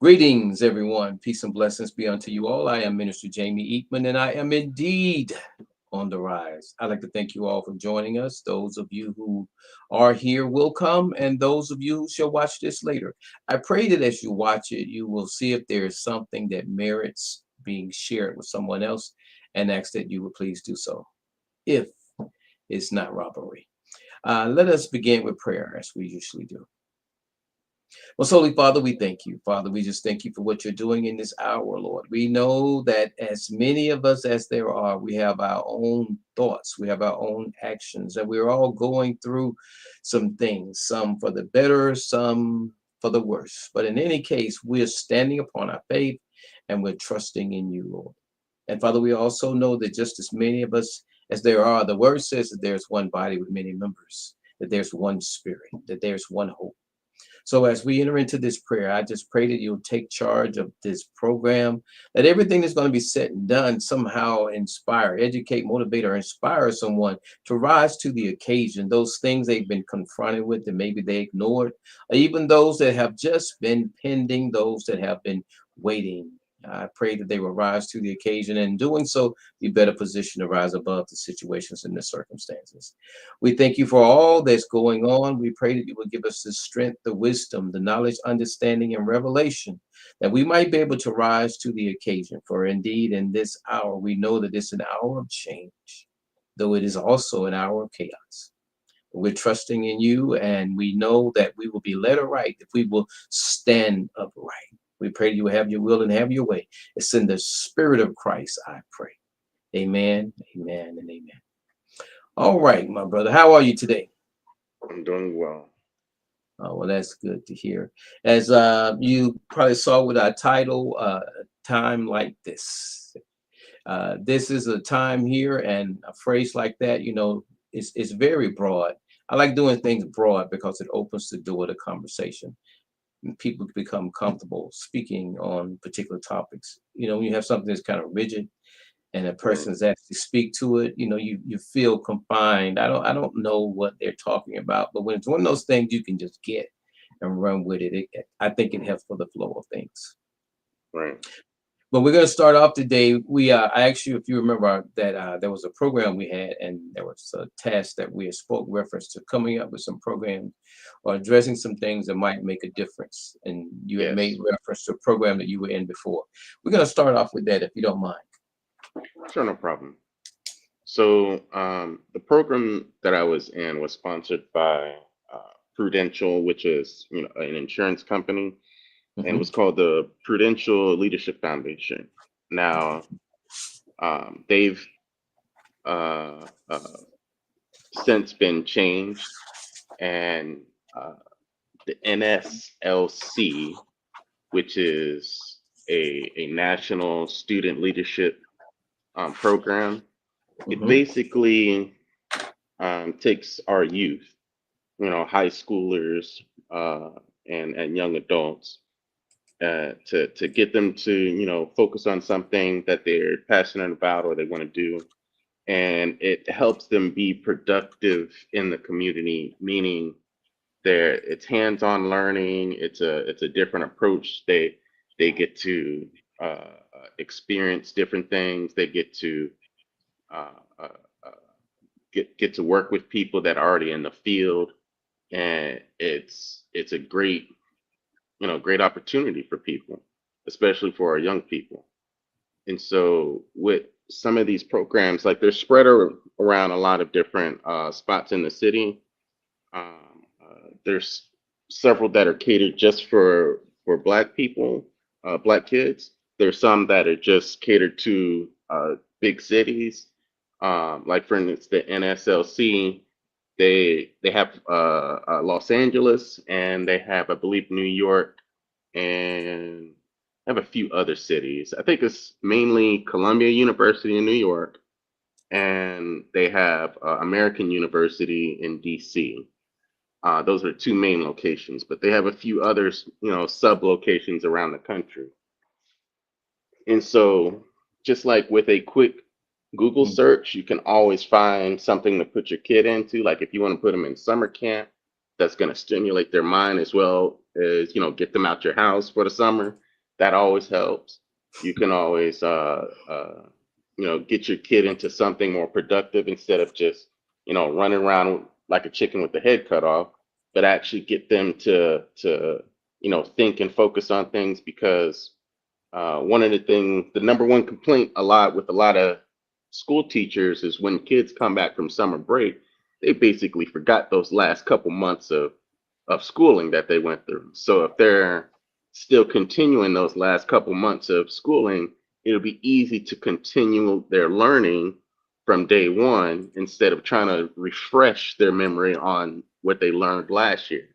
Greetings, everyone. Peace and blessings be unto you all. I am Minister Jamie Eatman, and I am indeed on the rise. I'd like to thank you all for joining us. Those of you who are here will come, and those of you who shall watch this later. I pray that as you watch it, you will see if there is something that merits being shared with someone else, and ask that you would please do so, if it's not robbery. Let us begin with prayer, as we usually do. Most Holy Father, we thank you. Father, we just thank you for what you're doing in this hour, Lord. We know that as many of us as there are, we have our own thoughts, we have our own actions, and we're all going through some things, some for the better, some for the worse. But in any case, we're standing upon our faith and we're trusting in you, Lord. And Father, we also know that just as many of us as there are, the word says that there's one body with many members, that there's one spirit, that there's one hope. So as we enter into this prayer, I just pray that you'll take charge of this program, that everything that's going to be said and done somehow inspire, educate, motivate, or inspire someone to rise to the occasion. Those things they've been confronted with and maybe they ignored, or even those that have just been pending, those that have been waiting. I pray that they will rise to the occasion and in doing so, be better positioned to rise above the situations and the circumstances. We thank you for all that's going on. We pray that you will give us the strength, the wisdom, the knowledge, understanding, and revelation that we might be able to rise to the occasion. For indeed, in this hour, we know that it's an hour of change, though it is also an hour of chaos. We're trusting in you, and we know that we will be led aright if we will stand upright. We pray you will have your will and have your way. It's in the spirit of Christ, I pray. Amen, amen, and amen. All right, my brother. How are you today? I'm doing well. Oh, well, that's good to hear. As you probably saw with our title, Time Like This. This is a time here, and a phrase like that, it's very broad. I like doing things broad because it opens the door to conversation. And people become comfortable speaking on particular topics. When you have something that's kind of rigid, and a Right. person is asked to speak to it, you feel confined. I don't know what they're talking about, but when it's one of those things you can just get and run with it, I think it helps for the flow of things. Right. But we're going to start off today. I asked you if you remember that there was a program we had, and there was a task that we had spoke reference to coming up with some programs or addressing some things that might make a difference. And you had made Yes. reference to a program that you were in before. We're going to start off with that if you don't mind. Sure, no problem. So, the program that I was in was sponsored by Prudential, which is an insurance company, and it Hmm. was called the Prudential Leadership Foundation. Now, they've uh, uh, since been changed, and uh, the NSLC, which is a national student leadership program. It Hmm. basically takes our youth, high schoolers uh, and young adults, to get them to focus on something that they're passionate about or they want to do, and it helps them be productive in the community. Meaning, it's hands-on learning. It's a different approach. They get to experience different things. They get to uh, uh, uh, get to work with people that are already in the field, and it's a great opportunity for people, especially for our young people. And so with some of these programs, like they're spread around a lot of different spots in the city. There's several that are catered just for Black people, Black kids. There's some that are just catered to big cities. Like for instance, the NSLC, they have Los Angeles, and they have, I believe, New York, and have a few other cities. I think it's mainly Columbia University in New York, and they have American University in DC. Those are two main locations, but they have a few others, sub locations around the country. And so, just like with a quick Google search, you can always find something to put your kid into. Like if you want to put them in summer camp, that's going to stimulate their mind as well as, get them out your house for the summer. That always helps. You can always, get your kid into something more productive instead of just, running around like a chicken with the head cut off, but actually get them to think and focus on things because one of the number one complaint with a lot of school teachers is when kids come back from summer break, they basically forgot those last couple months of schooling that they went through. So if they're still continuing those last couple months of schooling, it'll be easy to continue their learning from day one instead of trying to refresh their memory on what they learned last year.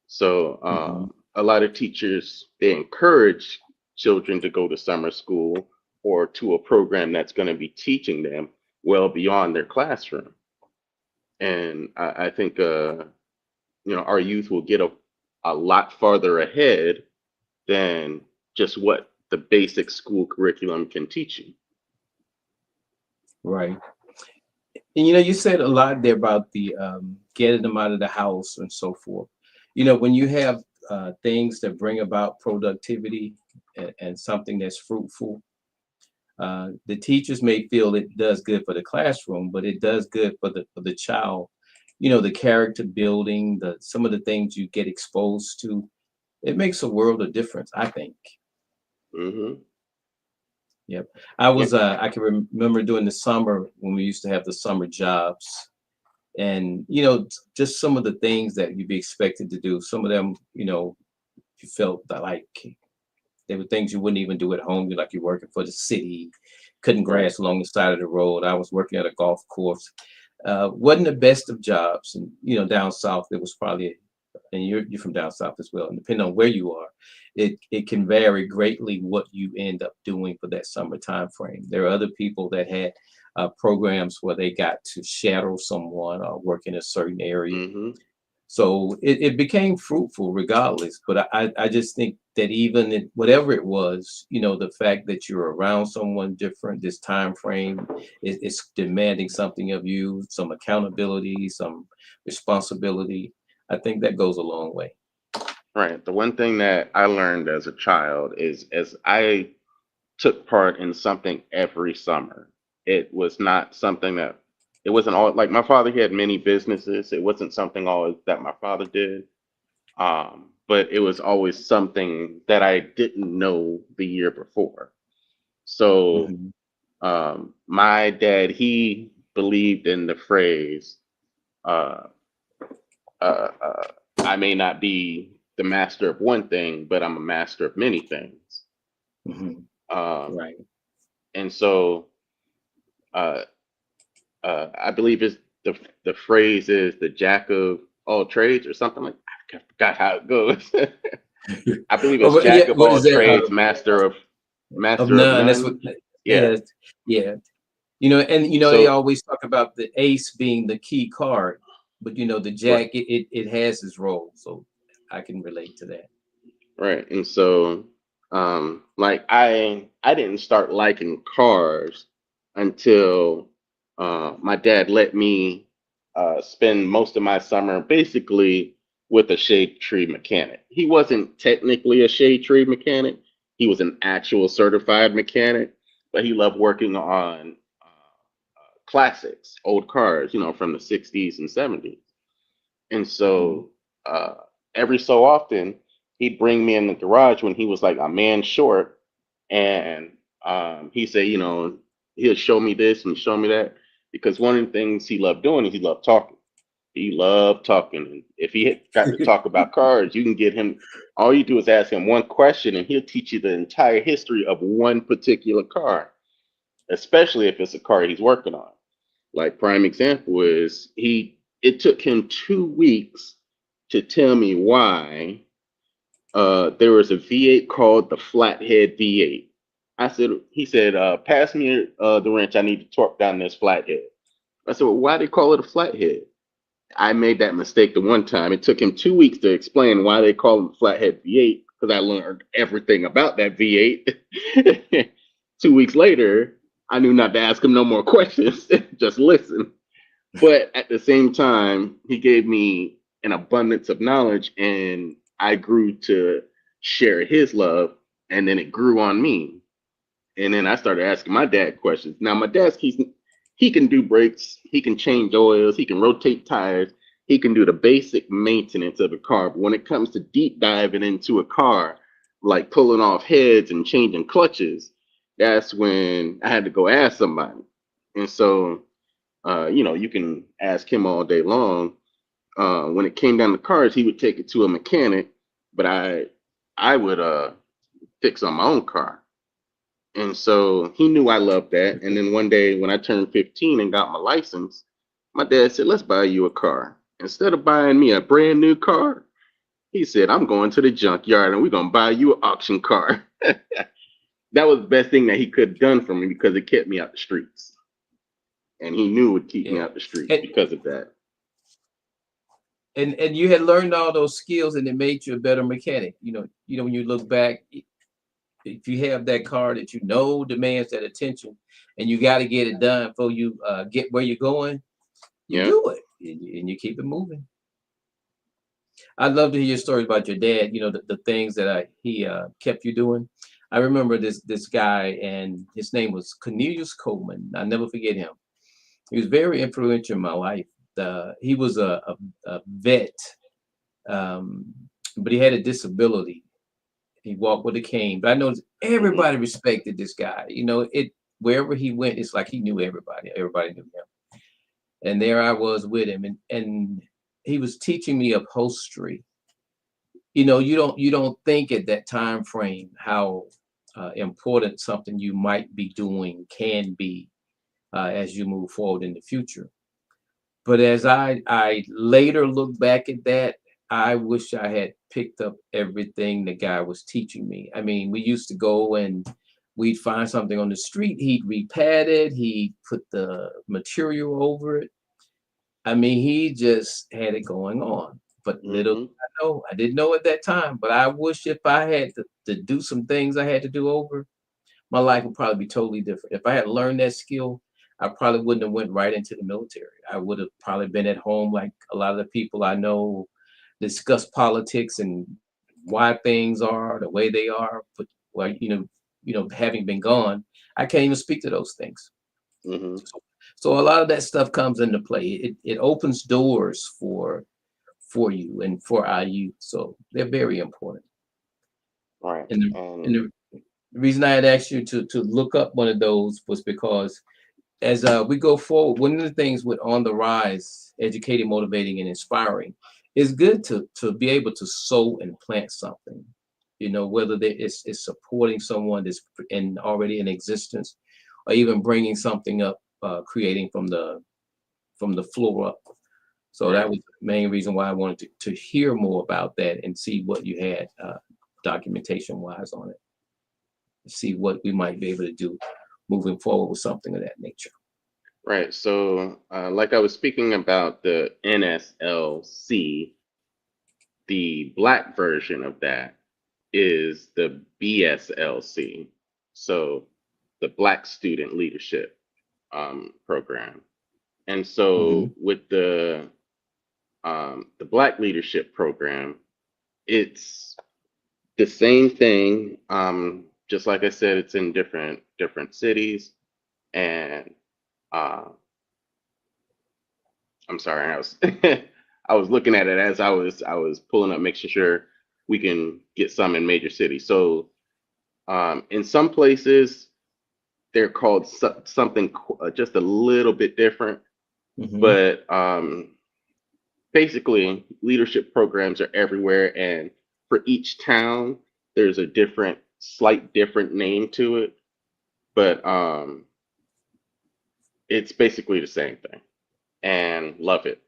So Mhm. a lot of teachers, they encourage children to go to summer school or to a program that's going to be teaching them well beyond their classroom. And I think our youth will get a lot farther ahead than just what the basic school curriculum can teach you. Right. And you said a lot there about the getting them out of the house and so forth. When you have things that bring about productivity and something that's fruitful, the teachers may feel it does good for the classroom, but it does good for the child. The character building, the some of the things you get exposed to, it makes a world of difference, I think. Hmm. Yep. Yeah. I can remember during the summer when we used to have the summer jobs, and just some of the things that you'd be expected to do. Some of them, you felt that like they were things you wouldn't even do at home. You're like you're working for the city, cutting Right. grass along the side of the road. I was working at a golf course. Wasn't the best of jobs, and down south it was probably, and you're from down south as well. And depending on where you are, it can vary greatly what you end up doing for that summer time frame. There are other people that had programs where they got to shadow someone or work in a certain area, Hmm. so it became fruitful regardless. But I just think that even whatever it was, the fact that you're around someone different, this time frame is demanding something of you, some accountability, some responsibility. I think that goes a long way. Right. The one thing that I learned as a child is as I took part in something every summer. It was not something that it wasn't all like my father, he had many businesses. It wasn't something always that my father did. But it was always something that I didn't know the year before. So Mhm. my dad, he believed in the phrase, uh, uh, I may not be the master of one thing, but I'm a master of many things. Mhm. Um, Right. and so uh, I believe the phrase is the jack of all trades or something like I forgot how it goes. I believe Oh, it's yeah. jack of What all is that? trades, Of master of none. That's what. none. Yeah. Yeah. Yeah. And they So always talk about the ace being the key card, but the right, jack it has its role, so I can relate to that. right. And so like I didn't start liking cars until my dad let me spend most of my summer basically with a shade tree mechanic. He wasn't technically a shade tree mechanic. He was an actual certified mechanic, but he loved working on classics, old cars, from the 60s and 70s. And Mhm. so every so often, he'd bring me in the garage when he was like a man short, and he'd say, he'll show me this and show me that because one of the things he loved doing is he loved talking. He loved talking. And if he had got to talk about cars, you can get him. All you do is ask him one question, and he'll teach you the entire history of one particular car, especially if it's a car he's working on. Like prime example is it took him 2 weeks to tell me why there was a V8 called the Flathead V8. He said, pass me the wrench. I need to torque down this flathead. I said, well, why they call it a flathead? I made that mistake the one time. It took him 2 weeks to explain why they call it Flathead V8 because I learned everything about that V8. 2 weeks later, I knew not to ask him no more questions, just listen. But at the same time, he gave me an abundance of knowledge, and I grew to share his love and then it grew on me. And then I started asking my dad questions. Now my dad, he can do brakes, he can change oils, he can rotate tires, he can do the basic maintenance of a car. But when it comes to deep diving into a car, like pulling off heads and changing clutches, that's when I had to go ask somebody. And so, you can ask him all day long. When it came down to cars, he would take it to a mechanic, but I would fix on my own car. And so he knew I loved that. And then one day when I turned 15 and got my license, my dad said, let's buy you a car. Instead of buying me a brand new car, he said, I'm going to the junkyard and we're going to buy you an auction car. That was the best thing that he could have done for me because it kept me out the streets. And he knew it would keep me out the streets because of that. And you had learned all those skills and it made you a better mechanic. When you look back, if you have that car that demands that attention and you got to get it done before you get where you're going, you do it and you keep it moving. I'd love to hear your story about your dad, the things that he kept you doing. I remember this guy, and his name was Cornelius Coleman. I'll never forget him. He was very influential in my life. He was a vet, but he had a disability. He walked with a cane, but I know everybody respected this guy. Wherever he went, it's like he knew everybody. Everybody knew him. And there I was with him, and he was teaching me upholstery. You don't think at that time frame how important something you might be doing can be as you move forward in the future. But as I later look back at that, I wish I had picked up everything the guy was teaching me. I mean, we used to go and we'd find something on the street. He'd repad it. He'd put the material over it. I mean, he just had it going on. But little I didn't know at that time. But I wish if I had to do some things I had to do over, my life would probably be totally different. If I had learned that skill, I probably wouldn't have went right into the military. I would have probably been at home like a lot of the people I know, discuss politics and why things are the way they are. But having been gone, I can't even speak to those things. So a lot of that stuff comes into play. It opens doors for you and for our youth. So they're very important. Right. And the reason I had asked you to look up one of those was because as we go forward, one of the things with On the Rise, educating, motivating, and inspiring, is good to be able to sow and plant something. Whether it's supporting someone that's already in existence, or even bringing something up, creating from the floor up. So that was the main reason why I wanted to hear more about that and see what you had documentation wise on it. See what we might be able to do moving forward with something of that nature. Right. So, like I was speaking about the NSLC, the Black version of that is the BSLC. So, the Black Student Leadership Program. And so, with the Black Leadership Program, it's the same thing. Just like I said, it's in different cities, and I'm sorry, I was I was looking at it as I was pulling up, making sure we can get some in major cities. So in some places they're called something just a little bit different, but basically leadership programs are everywhere, and for each town there's a slight different name to it, but it's basically the same thing, and love it.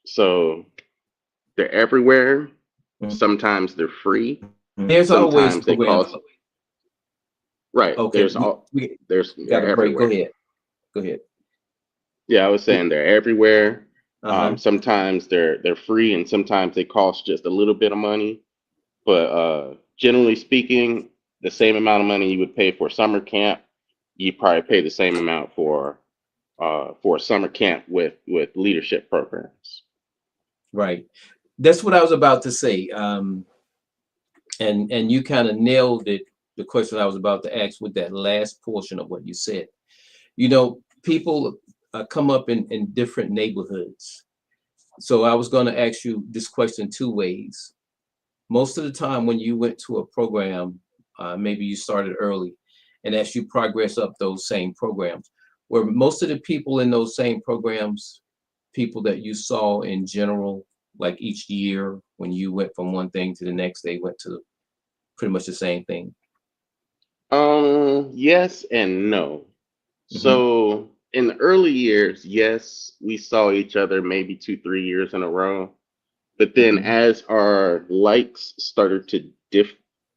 So they're everywhere. Sometimes they're free. There's always they cost. Right. Okay. There's got a break. Go ahead. Yeah, I was saying they're everywhere. Sometimes they're free, and sometimes they cost just a little bit of money. But generally speaking, the same amount of money you would pay for summer camp, you probably pay the same amount for a summer camp with leadership programs. Right. That's what I was about to say. And you kind of nailed it, the question I was about to ask with that last portion of what you said. You know, people come up in different neighborhoods. So I was going to ask you this question two ways. Most of the time when you went to a program, maybe you started early, and as you progress up those same programs, were most of the people in those same programs people that you saw in general, like each year when you went from one thing to the next, they went to pretty much the same thing? Yes and no. Hmm. So in the early years, yes, we saw each other maybe 2, 3 years in a row. But then Hmm. as our likes started to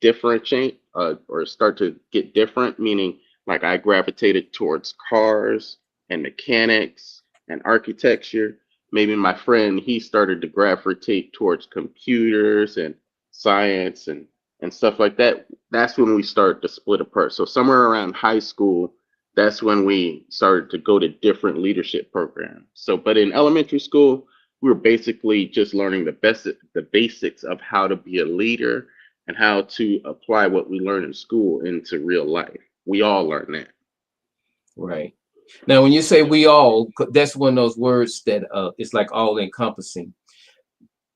differentiate or start to get different, meaning like I gravitated towards cars and mechanics and architecture. Maybe my friend, he started to gravitate towards computers and science and stuff like that. That's when we started to split apart. So somewhere around high school, that's when we started to go to different leadership programs. So, but in elementary school, we were basically just learning the basics of how to be a leader and how to apply what we learn in school into real life. We all learn that. Right. Now, when you say we all, that's one of those words that it's like all encompassing.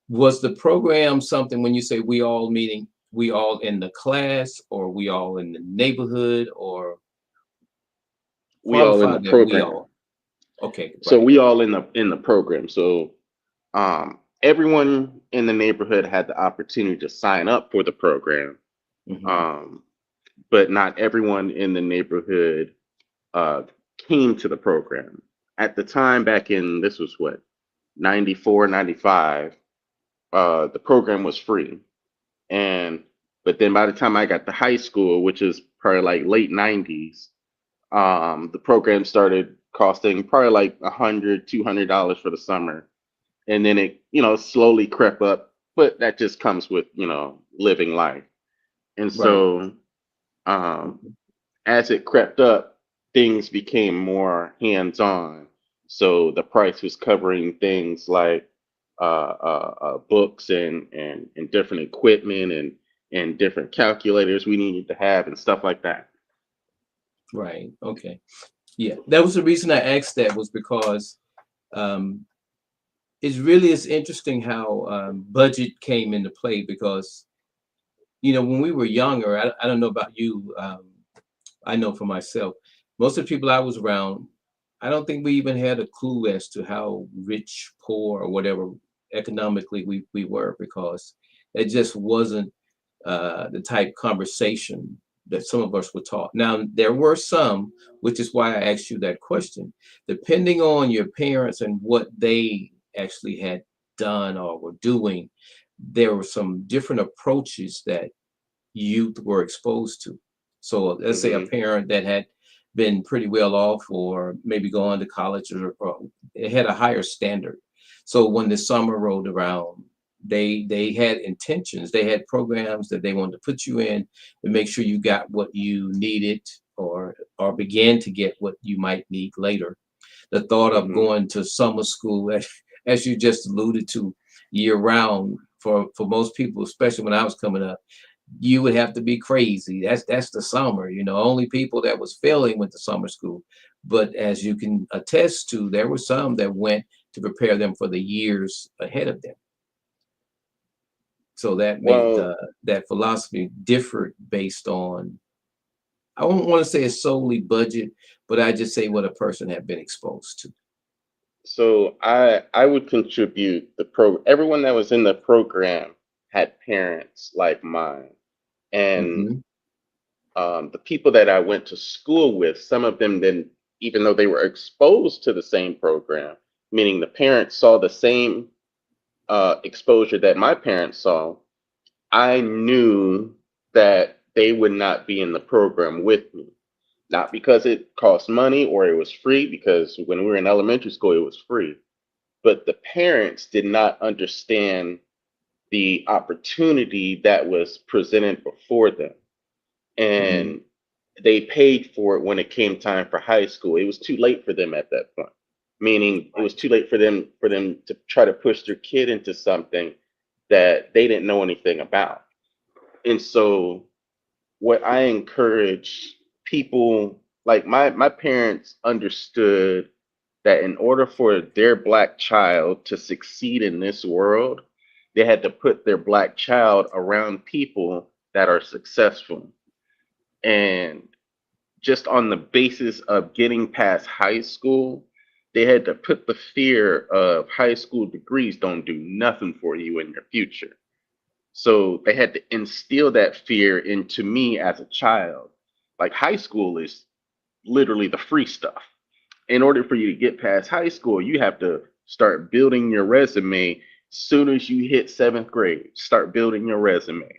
Was the program something when you say we all, meaning we all in the class or we all in the neighborhood, or We all in qualify the that we program. all? Okay, So right. we all in the program. So everyone in the neighborhood had the opportunity to sign up for the program, Hmm. um, but not everyone in the neighborhood uh, came to the program. At the time, back in this was what 94, 95. The program was free. And but then by the time I got to high school, which is probably like late 90s, the program started costing probably like $100, $200 for the summer. And then it, slowly crept up, but that just comes with, living life. And Right. so um, Mhm. as it crept up, things became more hands-on. So the price was covering things like books and different equipment and different calculators we needed to have and stuff like that. Right. Okay. Yeah, that was the reason I asked that, was because um, it's really it's interesting how budget came into play because when we were younger, I don't know about you, I know for myself, most of the people I was around, I don't think we even had a clue as to how rich, poor, or whatever economically we were, because it just wasn't the type conversation that some of us were taught. Now, there were some, which is why I asked you that question, depending on your parents and what they actually had done or were doing, there were some different approaches that youth were exposed to. So let's say a Hmm. parent that had been pretty well off or maybe gone to college, or it had a higher standard. So when the summer rolled around, they had intentions, they had programs that they wanted to put you in to make sure you got what you needed, or began to get what you might need later. The thought of Hmm. going to summer school, as you just alluded to, year round, for most people, especially when I was coming up, you would have to be crazy. That's the summer. Only people that was failing went to summer school. But as you can attest to, there were some that went to prepare them for the years ahead of them. So that made Well, that philosophy differed based on, I won't want to say it's solely budget, but I just say what a person had been exposed to. so I would contribute everyone that was in the program had parents like mine. And Hmm. the people that I went to school with, some of them then, even though they were exposed to the same program, meaning the parents saw the same exposure that my parents saw, I knew that they would not be in the program with me. Not because it cost money or it was free, because when we were in elementary school, it was free. But the parents did not understand the opportunity that was presented before them. Hmm. And they paid for it when it came time for high school. It was too late for them at that point. Meaning it was too late for them to try to push their kid into something that they didn't know anything about. And so what I encourage people, like my parents understood that in order for their black child to succeed in this world, they had to put their black child around people that are successful. And just on the basis of getting past high school, they had to put the fear of high school degrees don't do nothing for you in your future. So they had to instill that fear into me as a child. Like high school is literally the free stuff. In order for you to get past high school, you have to start building your resume soon as you hit seventh grade. Start building your resume.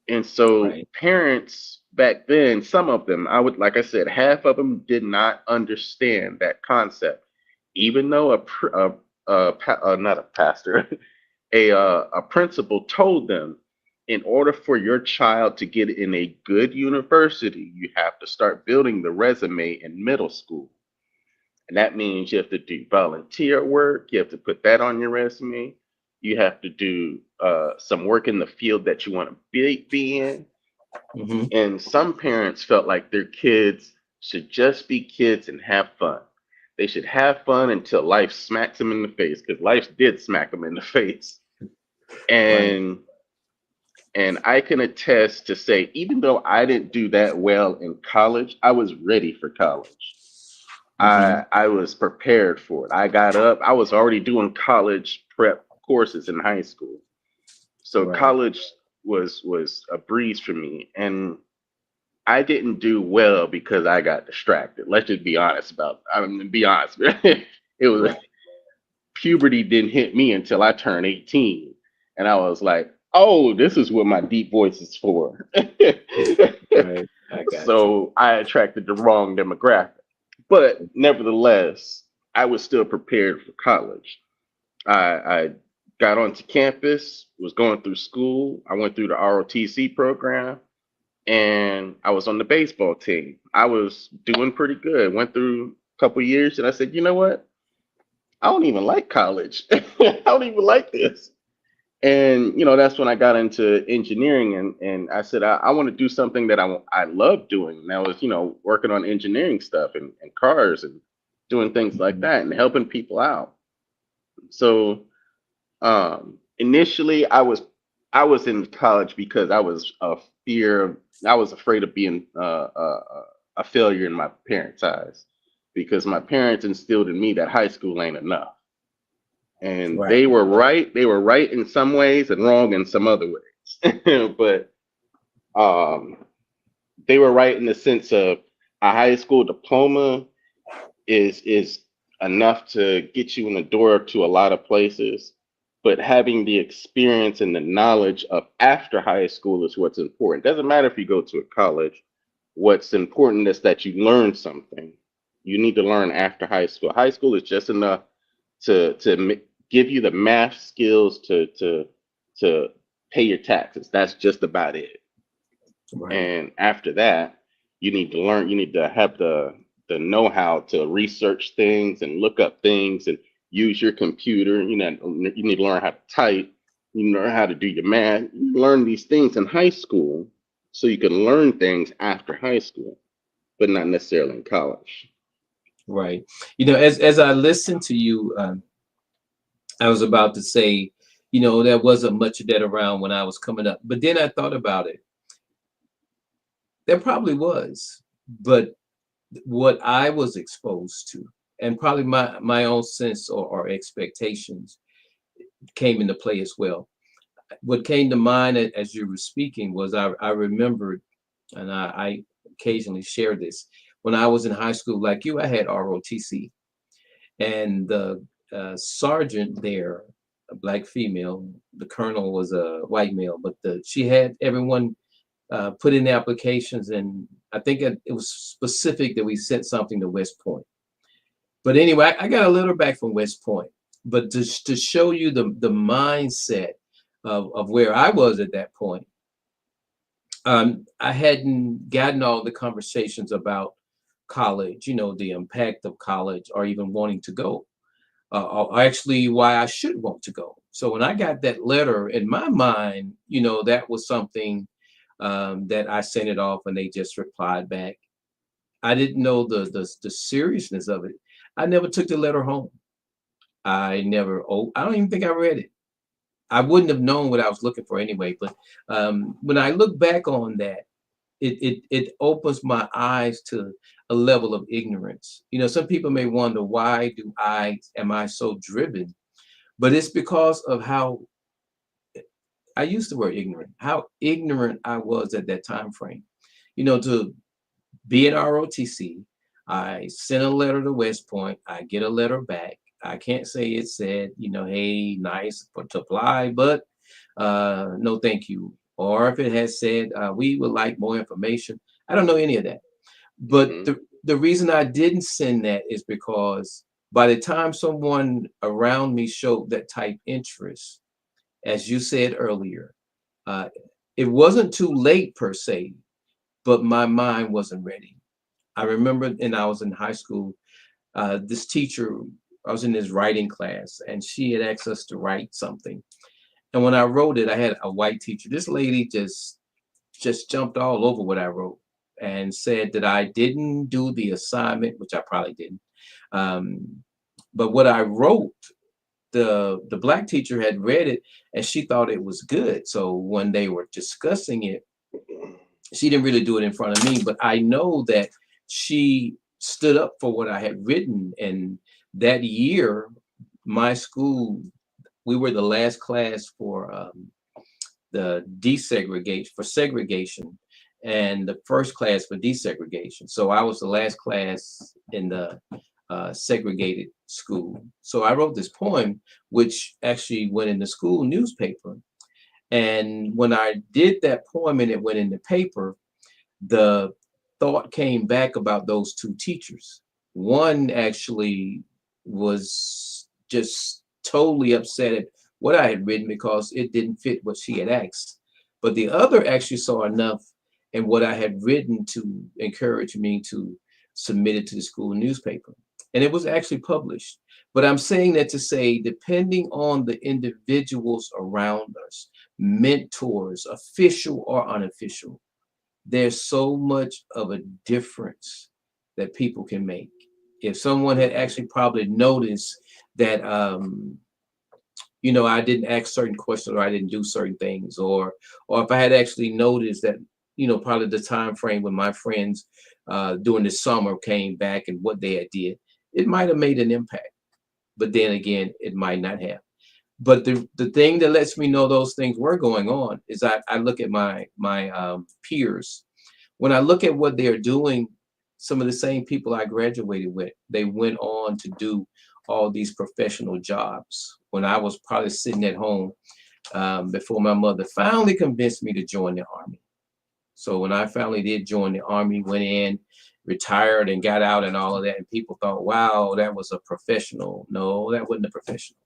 And so Right. parents back then, some of them, I would, like I said, half of them did not understand that concept, even though not a pastor, a principal told them, in order for your child to get in a good university, you have to start building the resume in middle school. And that means you have to do volunteer work. You have to put that on your resume. You have to do some work in the field that you want to be in. Hmm. And some parents felt like their kids should just be kids and have fun. They should have fun until life smacks them in the face, because life did smack them in the face. Right. And I can attest to say, even though I didn't do that well in college, I was ready for college. Hmm. I was prepared for it. I got up. I was already doing college prep courses in high school, so Right. college was a breeze for me. And I didn't do well because I got distracted. Let's just be honest about. I mean, be honest. It was Right. puberty didn't hit me until I turned 18, and I was like, "Oh, this is what my deep voice is for." Right. I got you. So I attracted the wrong demographic. But nevertheless, I was still prepared for college. I got onto campus, was going through school. I went through the ROTC program, and I was on the baseball team. I was doing pretty good. Went through a couple years, and I said, you know what? I don't even like college. I don't even like this. And that's when I got into engineering, and I said I want to do something that I love doing. And I was working on engineering stuff and cars and doing things like Mhm. that and helping people out. So initially I was in college because I was afraid of being a failure in my parents' eyes, because my parents instilled in me that high school ain't enough. And Right. they were right in some ways and wrong in some other ways. But um they were right in the sense of a high school diploma is enough to get you in the door to a lot of places, but having the experience and the knowledge of after high school is what's important. Doesn't matter if you go to a college. What's important is that you learn something. You need to learn after high school. High school is just enough to give you the math skills to pay your taxes. That's just about it. Right. And after that, you need to learn. You need to have the know-how to research things and look up things and use your computer. You need to learn how to type. You learn how to do your math. You learn these things in high school so you can learn things after high school, but not necessarily in college. Right. As I listened to you, I was about to say, there wasn't much of that around when I was coming up. But then I thought about it. There probably was, but what I was exposed to, and probably my own sense or expectations came into play as well. What came to mind as you were speaking was I remembered, and I occasionally share this. When I was in high school, like you, I had ROTC, and the sergeant there, a black female, the colonel was a white male, but she had everyone put in the applications, and I think it was specific that we sent something to West Point. But anyway, I got a letter back from West Point, but to show you the mindset of where I was at that point, I hadn't gotten all the conversations about college, the impact of college, or even wanting to go, or actually why I should want to go. So when I got that letter, in my mind, that was something that I sent it off and they just replied back. I didn't know the seriousness of it. I never took the letter home. I don't even think I read it. I wouldn't have known what I was looking for anyway. But when I look back on that, it opens my eyes to a level of ignorance. Some people may wonder, why am I so driven? But it's because of how I used the word ignorant, how ignorant I was at that time frame. To be in ROTC, I sent a letter to West Point. I get a letter back. I can't say it said, hey, nice to apply, but no, thank you. Or if it has said, we would like more information. I don't know any of that. But Hmm. the reason I didn't send that is because by the time someone around me showed that type interest, as you said earlier, uh, it wasn't too late per se, but my mind wasn't ready. I remember, and I was in high school, this teacher, I was in his writing class, and she had asked us to write something. And when I wrote it, I had a white teacher. This lady just jumped all over what I wrote and said that I didn't do the assignment, which I probably didn't. Um, but what I wrote, the black teacher had read it and she thought it was good. So when they were discussing it, she didn't really do it in front of me, but I know that she stood up for what I had written. And that year, my school, we were the last class for the desegregation, for segregation, and the first class for desegregation. So I was the last class in the segregated school. So I wrote this poem, which actually went in the school newspaper. And when I did that poem and it went in the paper, the thought came back about those two teachers. One actually was just totally upset at what I had written because it didn't fit what she had asked. But the other actually saw enough in what I had written to encourage me to submit it to the school newspaper. And it was actually published. But I'm saying that to say, depending on the individuals around us, mentors, official or unofficial, there's so much of a difference that people can make. If someone had Hmm. actually probably noticed that, I didn't ask certain questions or I didn't do certain things, or if I had actually noticed that, probably the time frame when my friends during the summer came back and what they had did, it might have made an impact. But then again, it might not have. But the thing that lets me know those things were going on is I look at my peers. When I look at what they're doing, some of the same people I graduated with, they went on to do all these professional jobs. When I was probably sitting at home, before my mother finally convinced me to join the army. So when I finally did join the army, went in, retired, and got out, and all of that, and people thought, "Wow, that was a professional." No, that wasn't a professional.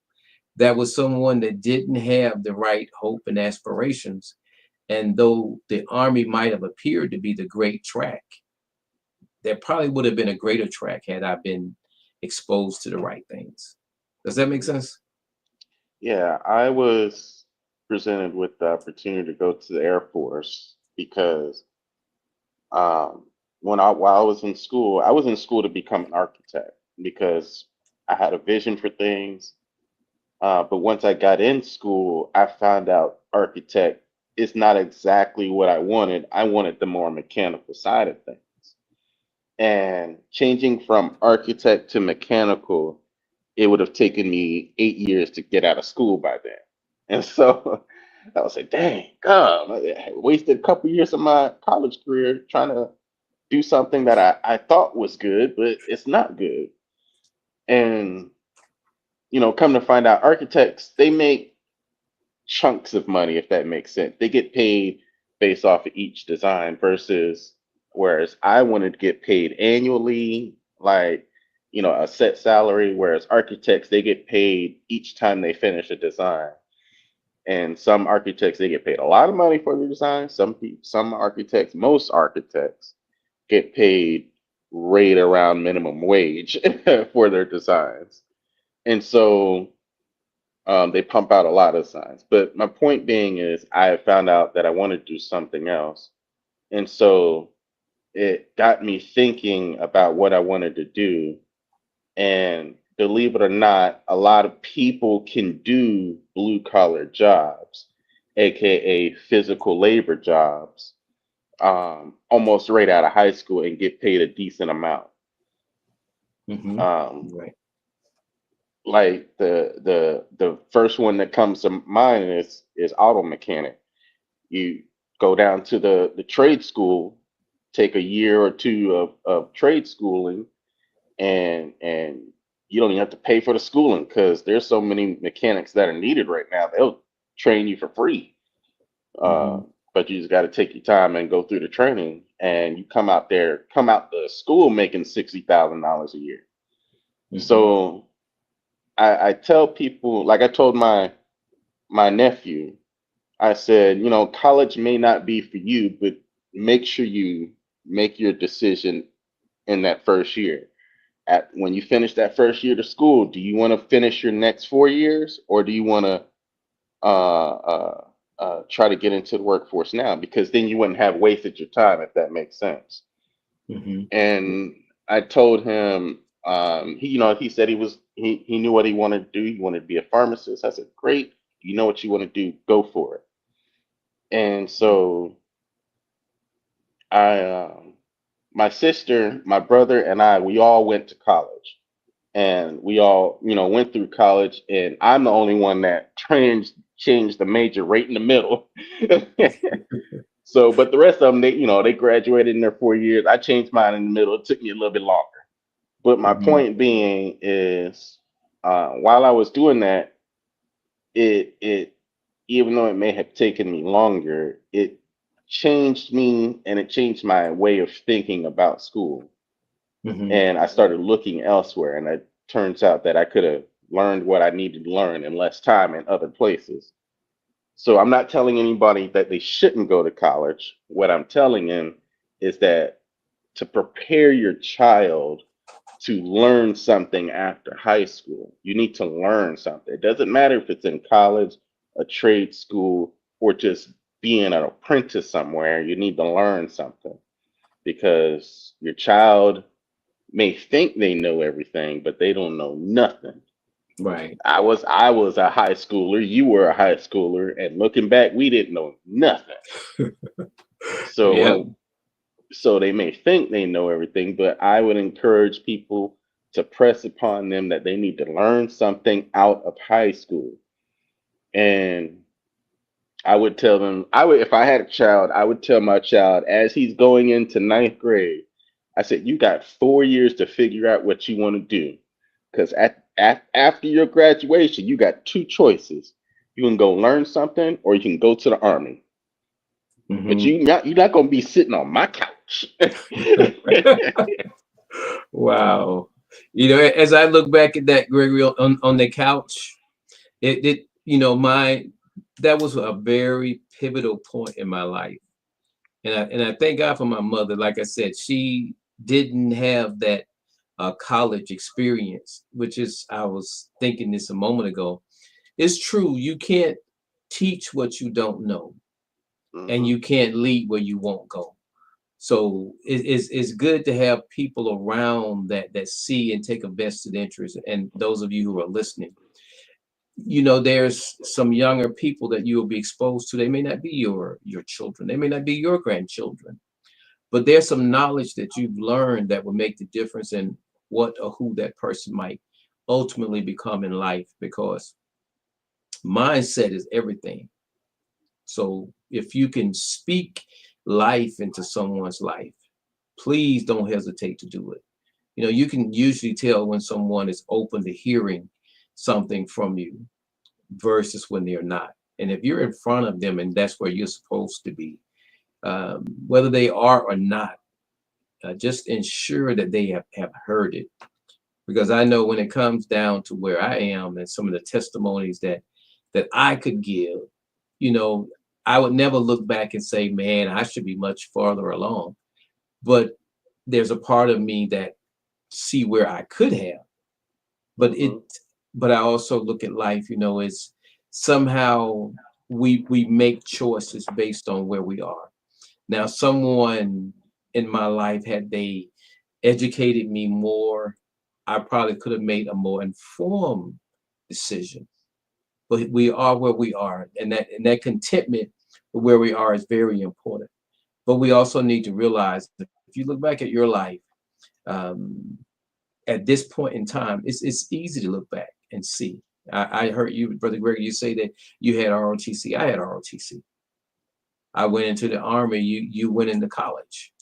That was someone that didn't have the right hope and aspirations. And though the army might have appeared to be the great track, there probably would have been a greater track had I been exposed to the right things. Does that make sense? Yeah, I was presented with the opportunity to go to the Air Force because um, while I was in school to become an architect because I had a vision for things. But once I got in school, I found out architect is not exactly what I wanted. I wanted the more mechanical side of things. And changing from architect to mechanical, it would have taken me 8 years to get out of school by then. And so I was like, dang, God, I wasted a couple years of my college career trying to do something that I thought was good, but it's not good. And, come to find out, architects, they make chunks of money, if that makes sense. They get paid based off of each design versus whereas I wanted to get paid annually, like, a set salary, whereas architects, they get paid each time they finish a design. And some architects, they get paid a lot of money for the design. Some architects, most architects get paid right around minimum wage for their designs. And so They pump out a lot of signs. But my point being is, I found out that I want to do something else, and so it got me thinking about what I wanted to do. And believe it or not, a lot of people can do blue collar jobs, aka physical labor jobs, almost right out of high school and get paid a decent amount. Hmm. Um, Right. like the first one that comes to mind is auto mechanic. You go down to the trade school, take a year or two of trade schooling, and you don't even have to pay for the schooling because there's so many mechanics that are needed right now. They'll train you for free. Uh, Hmm. but you just got to take your time and go through the training, and you come out the school making $60,000 a year. Hmm. So I tell people, like I told my nephew, I said, college may not be for you, but make sure you make your decision in that first year. At when you finish that first year to school, do you want to finish your next 4 years, or do you want to uh, uh, try to get into the workforce now? Because then you wouldn't have wasted your time, if that makes sense. Hmm. And I told him, he said he knew what he wanted to do. He wanted to be a pharmacist. I said, great. You know what you want to do, go for it. And so I, my sister, my brother, and I, we all went to college, and we all, went through college. And I'm the only one that changed the major right in the middle. So, but the rest of them, they graduated in their 4 years. I changed mine in the middle. It took me a little bit longer. But my Hmm. point being is, while I was doing that, it even though it may have taken me longer, it changed me and it changed my way of thinking about school. Hmm. And I started looking elsewhere, and it turns out that I could have learned what I needed to learn in less time in other places. So I'm not telling anybody that they shouldn't go to college. What I'm telling them is that to prepare your child to learn something after high school, you need to learn something. It doesn't matter if it's in college, a trade school, or just being an apprentice somewhere. You need to learn something because your child may think they know everything, but they don't know nothing. Right. I was a high schooler, you were a high schooler, and looking back, we didn't know nothing. Yeah. So so they may think they know everything, but I would encourage people to press upon them that they need to learn something out of high school. And I would tell them, if I had a child, I would tell my child as he's going into ninth grade, I said, you got 4 years to figure out what you want to do. Because after your graduation, you got two choices. You can go learn something, or you can go to the army. But Hmm. you're not going to be sitting on my couch. Wow. As I look back at that, Gregory, on the couch, my that was a very pivotal point in my life. And I thank God for my mother. Like I said, she didn't have that college experience, which is, I was thinking this a moment ago. It's true, you can't teach what you don't know, and Mhm. you can't lead where you won't go. So it's good to have people around that see and take a vested interest. And those of you who are listening, there's some younger people that you will be exposed to. They may not be your children, they may not be your grandchildren, but there's some knowledge that you've learned that will make the difference in what or who that person might ultimately become in life, because mindset is everything. So if you can speak life into someone's life, please don't hesitate to do it. You can usually tell when someone is open to hearing something from you versus when they're not. And if you're in front of them and that's where you're supposed to be, whether they are or not, just ensure that they have heard it. Because I know when it comes down to where I am and some of the testimonies that I could give, you know, I would never look back and say, man, I should be much farther along. But there's a part of me that see where I could have, but Mhm. but I also look at life, as somehow we make choices based on where we are. Now, someone in my life, had they educated me more, I probably could have made a more informed decision. But we are where we are, and that contentment with where we are is very important. But we also need to realize that if you look back at your life, um, at this point in time, it's easy to look back and see. I heard you, Brother Greg, you say that you had ROTC. I had ROTC. I went into the army. You went into college.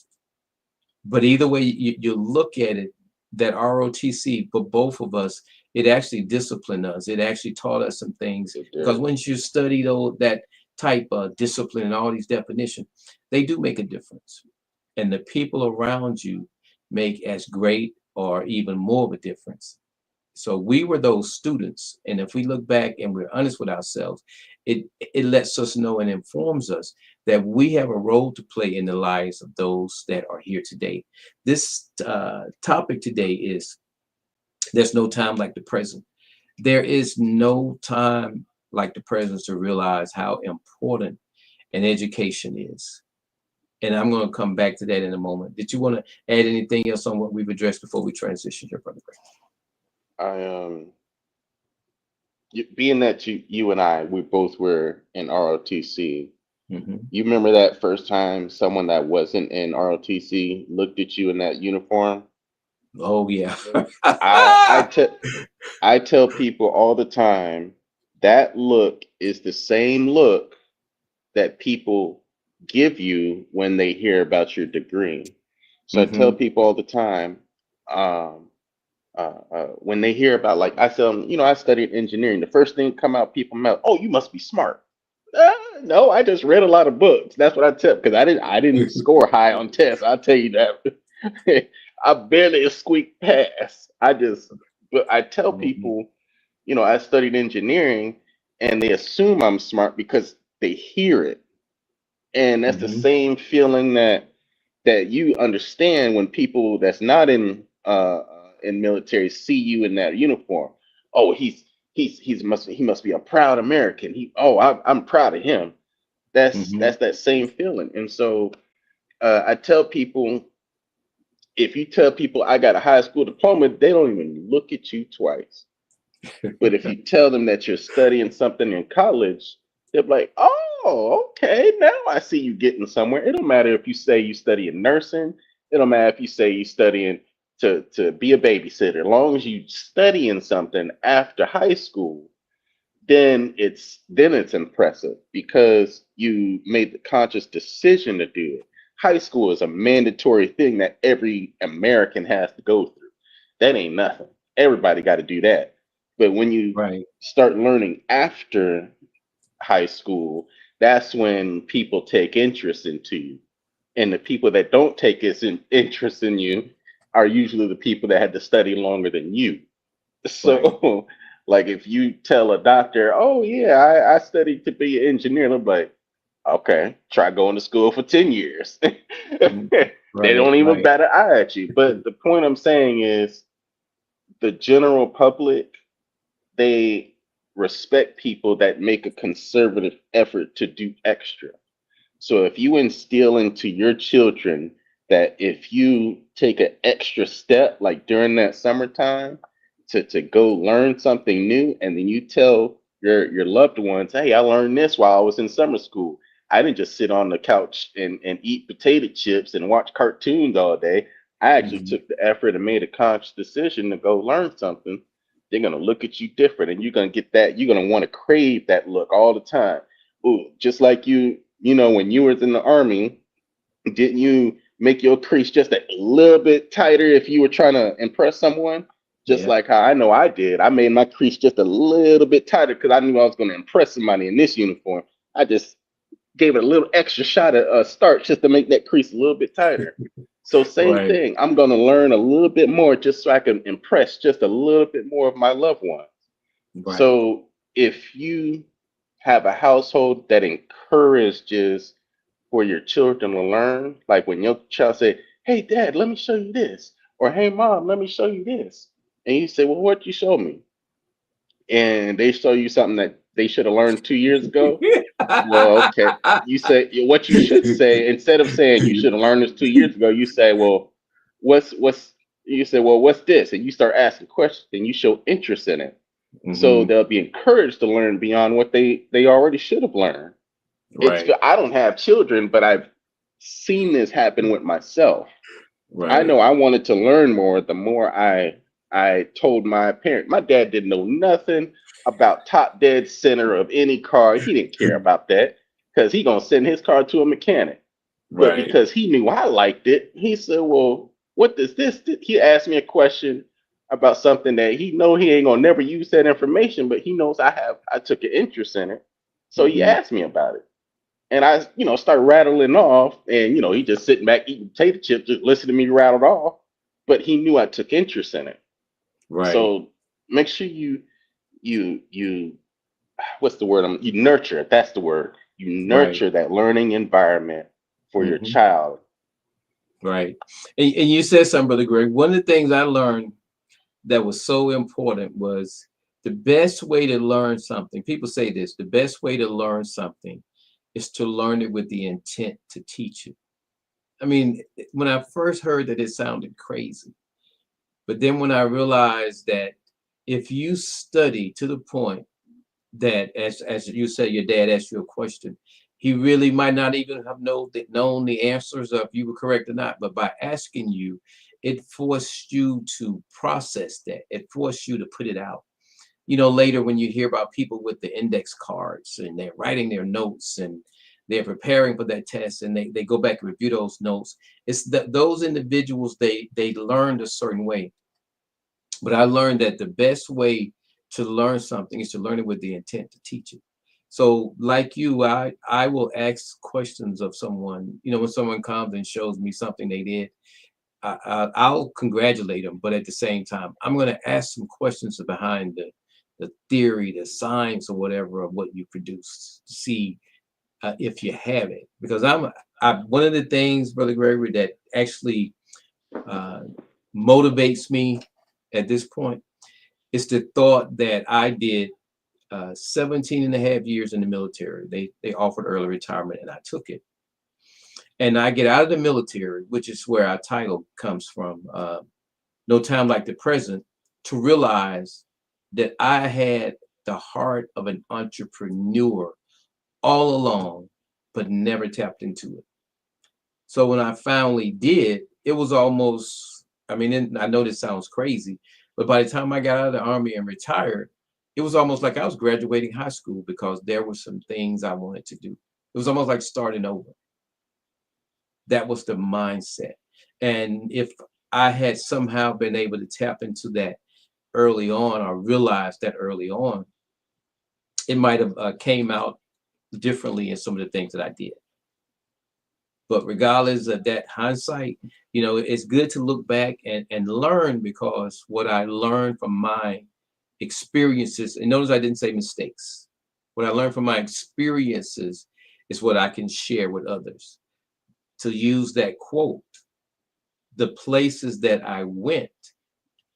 But either way you look at it, that ROTC for both of us, it actually disciplined us. It actually taught us some things, It because did. once you study that type of discipline and all these definitions, they do make a difference. And the people around you make as great or even more of a difference. So we were those students, and if we look back and we're honest with ourselves, it lets us know and informs us that we have a role to play in the lives of those that are here today. This topic today is, there's no time like the present. There is no time like the present to realize how important an education is. And I'm going to come back to that in a moment. Did you want to add anything else on what we've addressed before we transition here, Brother I being that you and I, we both were in ROTC. Greg? You remember that first time someone that wasn't in ROTC looked at you in that uniform? Oh yeah. I I tell I tell people all the time that look is the same look that people give you when they hear about your degree. So I tell Hmm. people all the time, um, when they hear about, like, I tell them, I studied engineering. The first thing come out people mouth, oh, you must be smart. No, I just read a lot of books. That's what I tell, because I didn't score high on tests. I'll tell you that. I barely squeaked past. But I tell Hmm. people, I studied engineering, and they assume I'm smart because they hear it, and that's the Hmm. same feeling that you understand when people that's not in military see you in that uniform. Oh, he must be a proud American. I'm proud of him. Hmm. That's that same feeling. And so I tell people, if you tell people I got a high school diploma, they don't even look at you twice. But if you tell them that you're studying something in college, they're like, oh, okay, now I see you getting somewhere. It don't matter if you say you study in nursing. It don't matter if you say you studying to be a babysitter. As long as you studying something after high school, then it's impressive because you made the conscious decision to do it. High school is a mandatory thing that every American has to go through. That ain't nothing. Everybody got to do that. But when you Right. start learning after high school, that's when people take interest into you. And the people that don't take interest in you are usually the people that had to study longer than you. Right. So, like, if you tell a doctor, "Oh yeah, I studied to be an engineer," they're like, "Okay, try going to school for 10 years." Mhm. They Right. don't even Right. bat an eye at you. But the point I'm saying is, the general public, they respect people that make a conservative effort to do extra. So if you instill into your children that if you take an extra step, like during that summertime, to go learn something new, and then you tell your loved ones, hey, I learned this while I was in summer school. I didn't just sit on the couch and eat potato chips and watch cartoons all day. I actually Mhm. took the effort and made a conscious decision to go learn something. They're gonna look at you different, and you're gonna get that. You're gonna want to crave that look all the time. Ooh, just like when you was in the army, didn't you make your crease just a little bit tighter if you were trying to impress someone? Just Yeah. like how I know I did. I made my crease just a little bit tighter because I knew I was going to impress somebody in this uniform. I just gave it a little extra shot of starch just to make that crease a little bit tighter. So same Right. thing. I'm going to learn a little bit more just so I can impress just a little bit more of my loved ones. Right. So if you have a household that encourages for your children to learn, like when your child say, "Hey, Dad, let me show you this," or "Hey, Mom, let me show you this," and you say, "Well, what you show me?" and they show you something that they should have learned 2 years ago, well, okay. You say what you should say instead of saying you should have learned this 2 years ago. You say, well, what's you say, well, what's this? And you start asking questions, and you show interest in it, so Hmm. they'll be encouraged to learn beyond what they already should have learned. It's Right, I don't have children, but I've seen this happen with myself. I right. know I wanted to learn more. The more I told my parent, my dad didn't know nothing about top dead center of any car. He didn't care about that because he gonna send his car to a mechanic. But Right. because he knew I liked it, he said, "Well, what does this?" He asked me a question about something that he know he ain't gonna never use that information, but he knows I took an interest in it, so he Hmm. asked me about it. And I, start rattling off, and he just sitting back eating potato chips, just listening to me rattled off. But he knew I took interest in it. Right, So make sure you what's the word? You nurture it. That's the word. You right. nurture that learning environment for your Hmm. child. Right. And you said something, Brother Greg. One of the things I learned that was so important was the best way to learn something. People say this, the best way to learn something is to learn it with the intent to teach it. I mean, when I first heard that, it sounded crazy. But then when I realized that if you study to the point that, as you said, your dad asked you a question, he really might not even have known the answers of if you were correct or not. But by asking you, it forced you to process that. It forced you to put it out. Later when you hear about people with the index cards and they're writing their notes and they're preparing for that test and they go back and review those notes, it's that those individuals, they learned a certain way. But I learned that the best way to learn something is to learn it with the intent to teach it. So, like you, I will ask questions of someone. When someone comes and shows me something they did, I'll congratulate them. But at the same time, I'm going to ask some questions behind the theory, the science, or whatever of what you produce. See if you have it. Because one of the things, Brother Gregory, that actually uh, motivates me at this point. It's the thought that I did 17 and a half years in the military. They offered early retirement and I took it. And I get out of the military, which is where our title comes from, No Time Like the Present, to realize that I had the heart of an entrepreneur all along, but never tapped into it. So when I finally did, it was almost, I mean, I know this sounds crazy, but by the time I got out of the Army and retired, it was almost like I was graduating high school because there were some things I wanted to do. It was almost like starting over. That was the mindset. And if I had somehow been able to tap into that early on or realized that early on, it might have came out differently in some of the things that I did. But regardless of that hindsight, it's good to look back and learn, because what I learned from my experiences, and notice I didn't say mistakes. What I learned from my experiences is what I can share with others. To use that quote, the places that I went,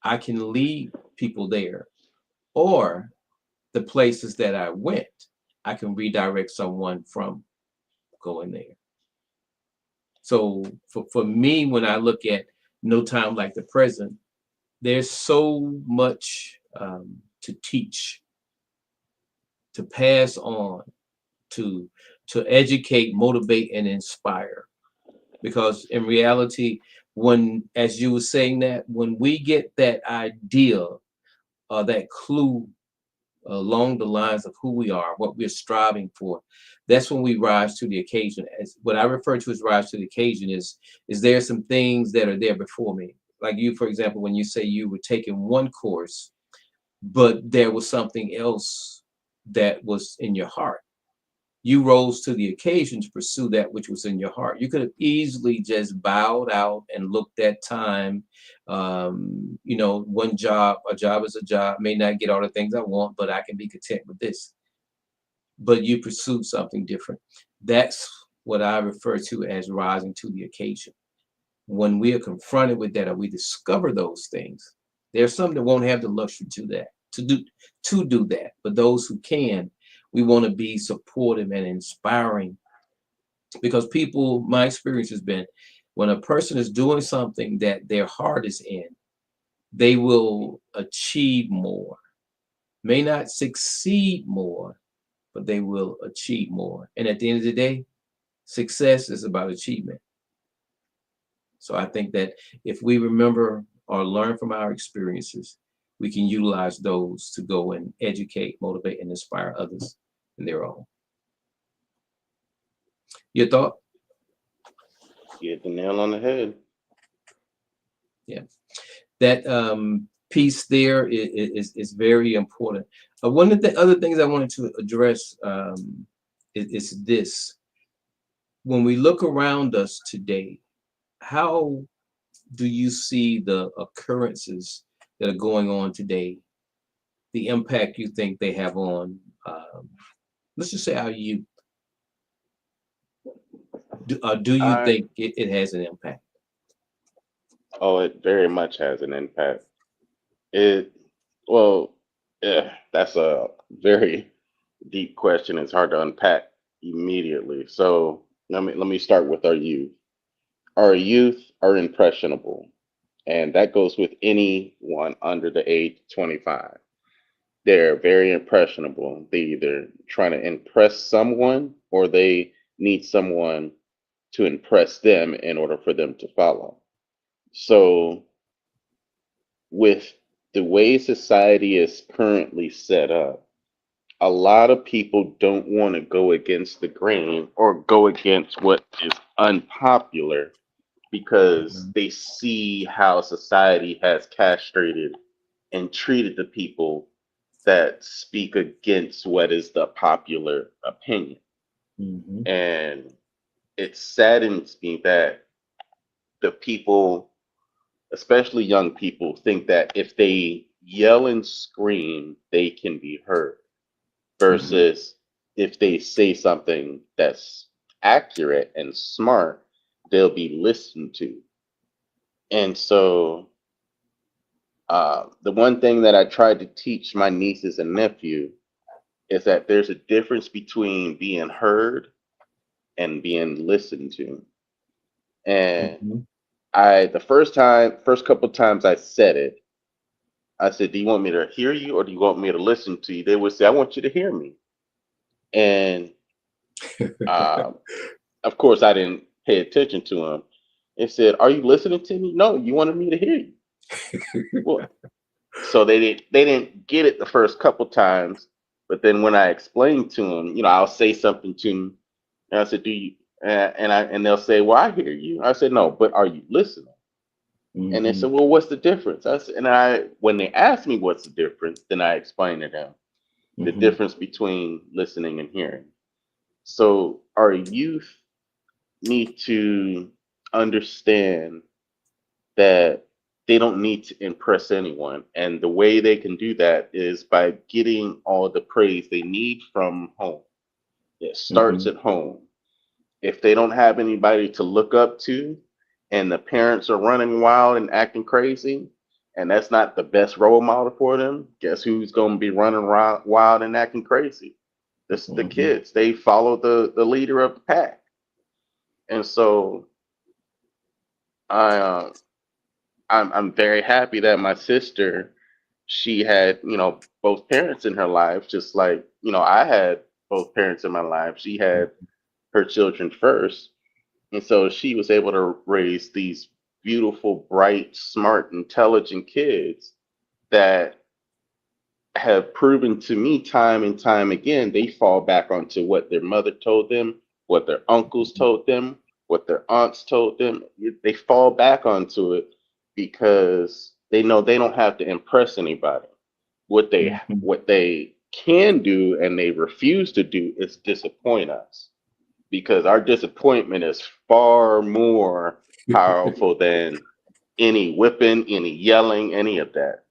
I can lead people there, or the places that I went, I can redirect someone from going there. So for me, when I look at No Time Like the Present, there's so much to teach, to pass on, to educate, motivate, and inspire. Because in reality, when, as you were saying, that when we get that idea or that clue along the lines of who we are, what we're striving for, that's when we rise to the occasion. As what I refer to as rise to the occasion is there some things that are there before me. Like you, for example, when you say you were taking one course, but there was something else that was in your heart. You rose to the occasion to pursue that which was in your heart. You could have easily just bowed out and looked at time. One job, a job is a job, may not get all the things I want, but I can be content with this. But you pursued something different. That's what I refer to as rising to the occasion. When we are confronted with that or we discover those things, there's some that won't have the luxury to that. to do that. But those who can, we want to be supportive and inspiring, because people, my experience has been, when a person is doing something that their heart is in, they will achieve more. May not succeed more, but they will achieve more. And at the end of the day, success is about achievement. So I think that if we remember or learn from our experiences, we can utilize those to go and educate, motivate, and inspire others in their own. Your thought? You hit the nail on the head. Yeah. That piece there is very important. One of the other things I wanted to address is this. When we look around us today, how do you see the occurrences that are going on today, the impact you think they have on, let's just say, our youth? Do you I think it has an impact? Oh, it very much has an impact. It well, yeah, that's a very deep question. It's hard to unpack immediately. So let me start with our youth. Our youth are impressionable, and that goes with anyone under the age of 25. They're very impressionable. They either trying to impress someone or they need someone to impress them in order for them to follow. So with the way society is currently set up, a lot of people don't want to go against the grain or go against what is unpopular because Mhm. they see how society has castrated and treated the people that speak against what is the popular opinion. Mhm. And it saddens me that the people, especially young people, think that if they yell and scream, they can be heard, Mhm. versus if they say something that's accurate and smart, they'll be listened to. And so, the one thing that I tried to teach my nieces and nephew is that there's a difference between being heard and being listened to. And Mhm. the first couple times I said it, I said, "Do you want me to hear you or do you want me to listen to you?" They would say, "I want you to hear me." And um, of course, I didn't pay attention to him. It said, "Are you listening to me?" "No, you wanted me to hear you." Well, so they didn't get it the first couple times, but then when I explained to them, I'll say something to them, and I said, "Do you?" And they'll say, "Well, I hear you." I said, "No, but are you listening?" And they Mhm. said, "Well, what's the difference?" And when they asked me what's the difference, then I explained to them the Mhm. difference between listening and hearing. So our youth need to understand that they don't need to impress anyone. And the way they can do that is by getting all the praise they need from home. It starts Mhm. at home. If they don't have anybody to look up to and the parents are running wild and acting crazy, and that's not the best role model for them, guess who's going to be running wild and acting crazy? This is the Mhm. kids. They follow the leader of the pack. And so I I'm very happy that my sister, she had, both parents in her life, just like, I had both parents in my life. She had her children first. And so she was able to raise these beautiful, bright, smart, intelligent kids that have proven to me time and time again they fall back onto what their mother told them, what their uncles told them, what their aunts told them. They fall back onto it because they know they don't have to impress anybody. What they Mhm. what they can do and they refuse to do is disappoint us, because our disappointment is far more powerful than any whipping, any yelling, any of that.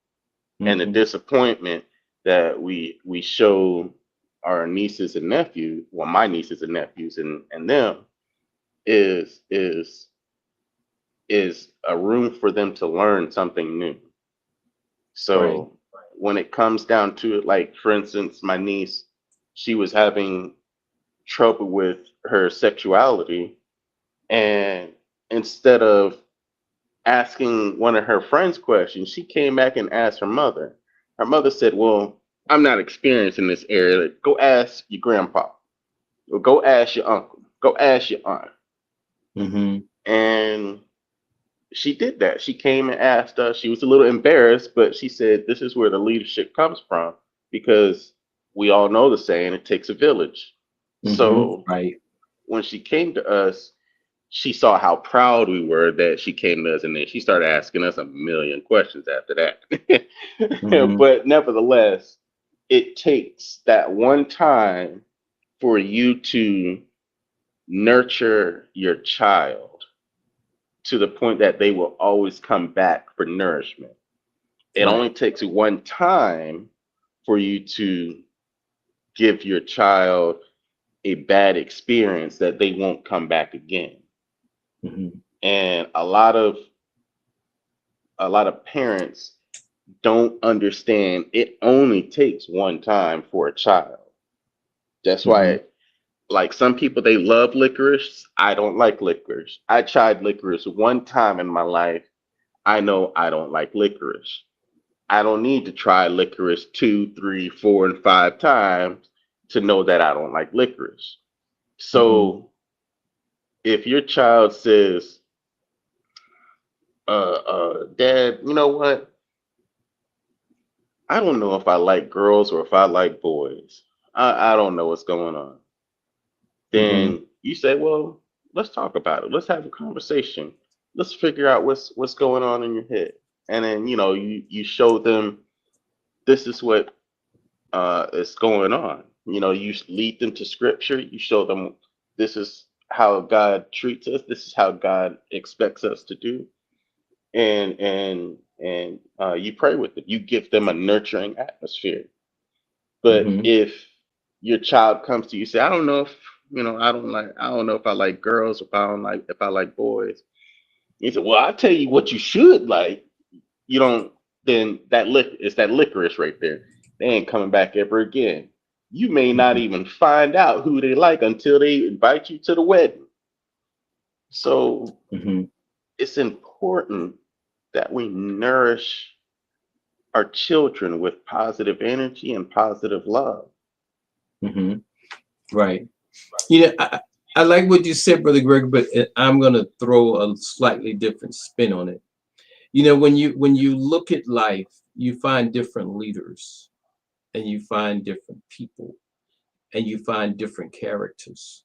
And the Mhm. disappointment that we show our nieces and nephews, well, my nieces and nephews and them, is is is a room for them to learn something new. Right. So when it comes down to it, like for instance, my niece, she was having trouble with her sexuality, and instead of asking one of her friends questions, she came back and asked her mother. Her mother said, "Well, I'm not experienced in this area. Go ask your grandpa, or go ask your uncle, go ask your aunt." Mm-hmm. And she did that. She came and asked us. She was a little embarrassed, but she said, "This is where the leadership comes from, because we all know the saying, it takes a village." Mm-hmm. So Right. when she came to us, she saw how proud we were that she came to us, and then she started asking us a million questions after that. Mm-hmm. But nevertheless, it takes that one time for you to nurture your child to the point that they will always come back for nourishment. It only Right. takes one time for you to give your child a bad experience that they won't come back again. Mm-hmm. And a lot of parents don't understand it only takes one time for a child. That's Mm-hmm. why, like, some people, they love licorice. I don't like licorice. I tried licorice one time in my life. I know I don't like licorice. I don't need to try licorice two, three, four, and five times to know that I don't like licorice. Mm-hmm. So if your child says, Dad, you know what? I don't know if I like girls or if I like boys. I don't know what's going on. Mm-hmm. Then you say, well, let's talk about it. Let's have a conversation. Let's figure out what's going on in your head. And then, you show them this is what is going on. You lead them to scripture. You show them this is how God treats us. This is how God expects us to do. And you pray with them. You give them a nurturing atmosphere. But Mm-hmm. if your child comes to you, say, I don't know if I don't know if I like girls, if I like boys. You say, well, I'll tell you what you should like. You don't. Then it's that licorice right there. They ain't coming back ever again. You may not Mm-hmm. even find out who they like until they invite you to the wedding. So Mm-hmm. it's important that we nourish our children with positive energy and positive love. Mm-hmm. Right. You know, I like what you said, Brother Greg, but I'm going to throw a slightly different spin on it. You know, when you look at life, you find different leaders, and you find different people, and you find different characters.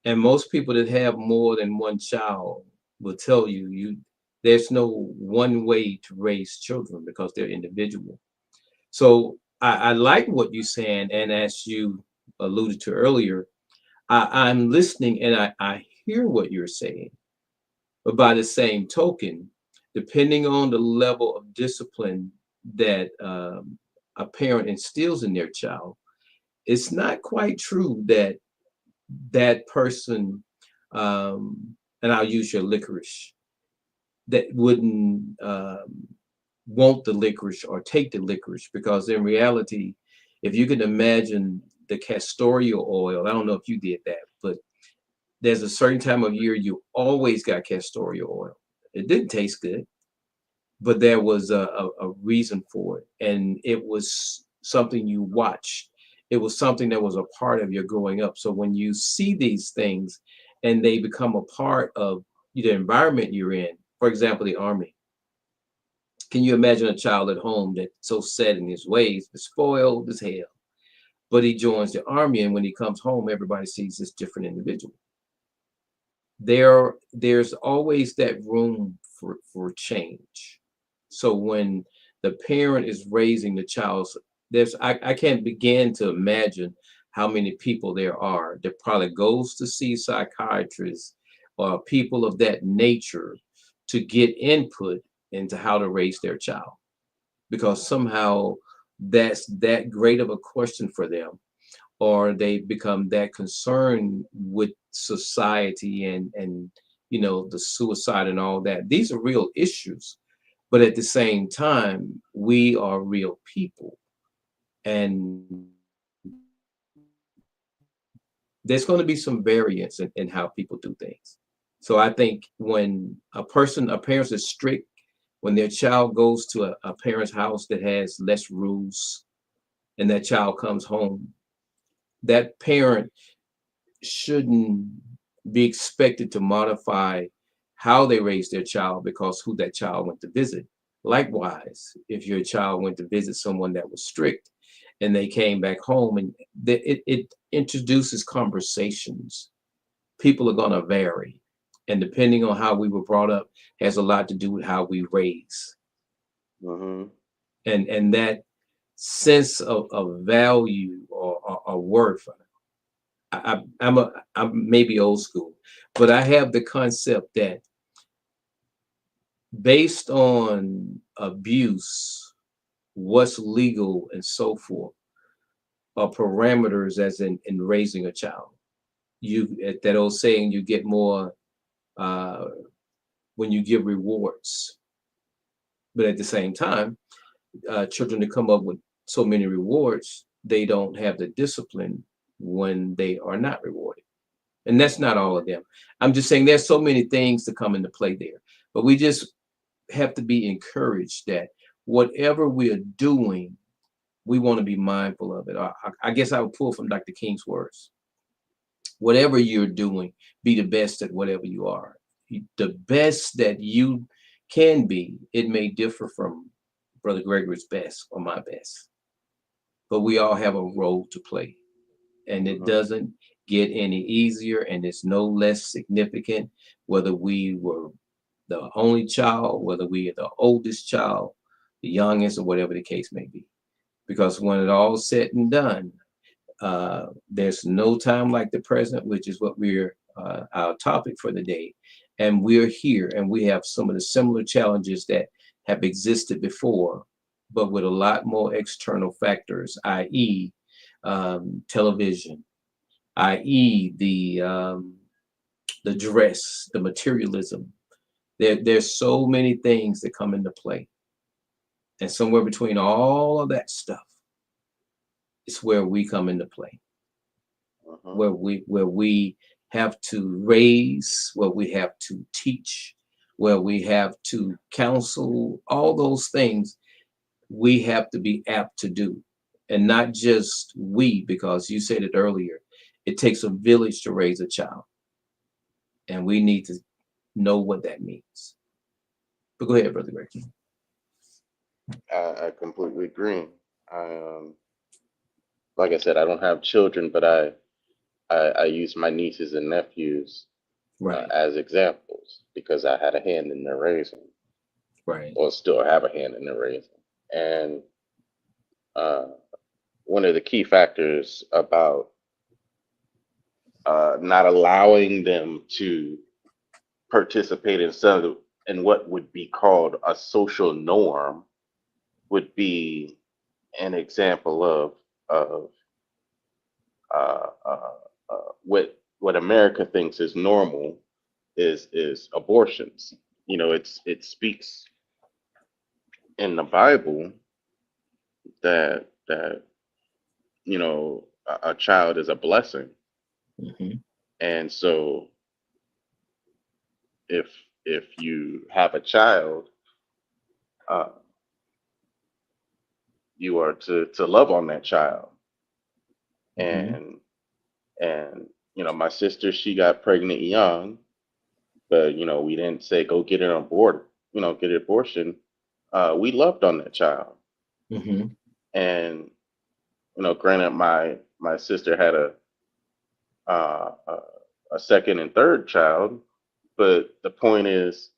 And most people that have more than one child will tell you there's no one way to raise children because they're individual. So I like what you're saying, and as you alluded to earlier, I'm listening and I hear what you're saying. But by the same token, depending on the level of discipline that a parent instills in their child, it's not quite true that that person, and I'll use your licorice, that wouldn't want the licorice or take the licorice, because in reality, if you can imagine the castor oil, I don't know if you did that, but there's a certain time of year you always got castor oil. It didn't taste good, but there was a reason for it. And it was something you watched. It was something that was a part of your growing up. So when you see these things and they become a part of the environment you're in, for example, the army, can you imagine a child at home that's so set in his ways, spoiled as hell, but he joins the army, and when he comes home, everybody sees this different individual. There's always that room for change. So when the parent is raising the child, I can't begin to imagine how many people there are that probably goes to see psychiatrists or people of that nature to get input into how to raise their child, because somehow that's that great of a question for them, or they become that concerned with society and the suicide and all that. These are real issues, But at the same time, we are real people, and there's going to be some variance in how people do things. So I think when a parent is strict, when their child goes to a parent's house that has less rules, and that child comes home, that parent shouldn't be expected to modify how they raise their child because who that child went to visit. Likewise, if your child went to visit someone that was strict and they came back home, and it introduces conversations, people are going to vary. And depending on how we were brought up, has a lot to do with how we raise. Hmm. And that sense of value or worth. I'm maybe old school, but I have the concept that based on abuse, what's legal and so forth, are parameters as in raising a child. You at that old saying, you get more uh, when you give rewards, but at the same time, children that come up with so many rewards, they don't have the discipline when they are not rewarded. And that's not all of them. I'm just saying there's so many things to come into play there. But we just have to be encouraged that whatever we are doing, we want to be mindful of it. I guess I would pull from Dr. King's words. Whatever you're doing, be the best at whatever you are. The best that you can be, it may differ from Brother Gregory's best or my best, but we all have a role to play. And it Hmm. doesn't get any easier, and it's no less significant whether we were the only child, whether we are the oldest child, the youngest, or whatever the case may be. Because when it all's said and done, there's no time like the present, which is what we're our topic for the day. And we're here, and we have some of the similar challenges that have existed before, but with a lot more external factors, i.e., television, i.e., the dress, the materialism. There's so many things that come into play, and somewhere between all of that stuff is where we come into play, Hmm. where we have to raise, where we have to teach, where we have to counsel, all those things we have to be apt to do. And not just we, because you said it earlier, it takes a village to raise a child, and we need to know what that means. But go ahead, Brother Greg. I completely agree. I, like I said, I don't have children, but I use my nieces and nephews Right, as examples because I had a hand in their raising, right. or still have a hand in their raising. And uh, one of the key factors about not allowing them to participate in what would be called a social norm would be an example of what America thinks is normal is abortions. You know, it speaks in the Bible that a child is a blessing, Hmm. and so if if you have a child, uh, you are to love on that child. Hmm. And my sister, she got pregnant young, but we didn't say go get an abort, get an abortion. We loved on that child, Hmm. and granted, my sister had uh, a a second and third child, but the point is,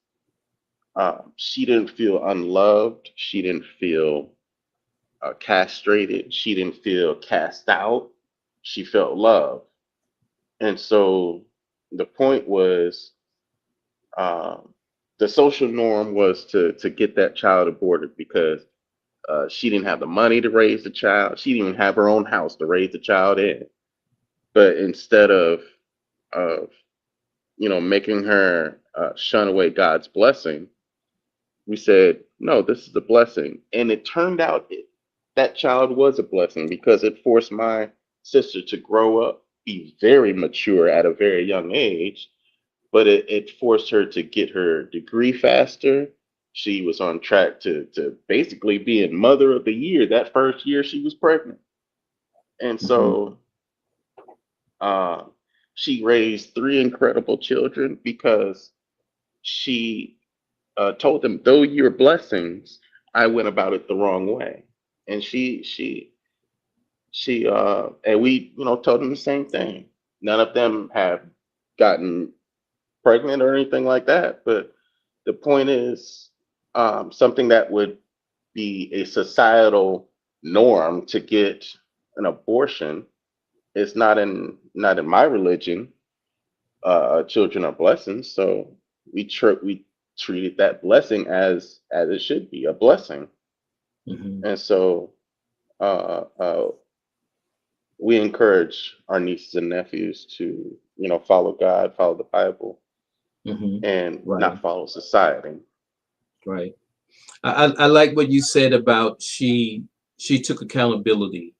she didn't feel unloved. She didn't feel castrated. She didn't feel cast out. She felt love. And so the point was, um, the social norm was to get that child aborted because she didn't have the money to raise the child. She didn't even have her own house to raise the child in. But instead of making her shun away God's blessing, we said, no, this is a blessing. And it turned out that child was a blessing because it forced my sister to grow up, be very mature at a very young age, but it forced her to get her degree faster. She was on track to basically being mother of the year that first year she was pregnant. And Mhm. so uh, she raised three incredible children because she told them, though you're blessings, I went about it the wrong way. And and we, told them the same thing. None of them have gotten pregnant or anything like that. But the point is, something that would be a societal norm to get an abortion is not in my religion. Children are blessings, so we treated that blessing as it should be, a blessing. Mhm. And so uh, uh, we encourage our nieces and nephews to follow God, follow the Bible, Mhm. and Right. not follow society. Right. I like what you said about she took accountability,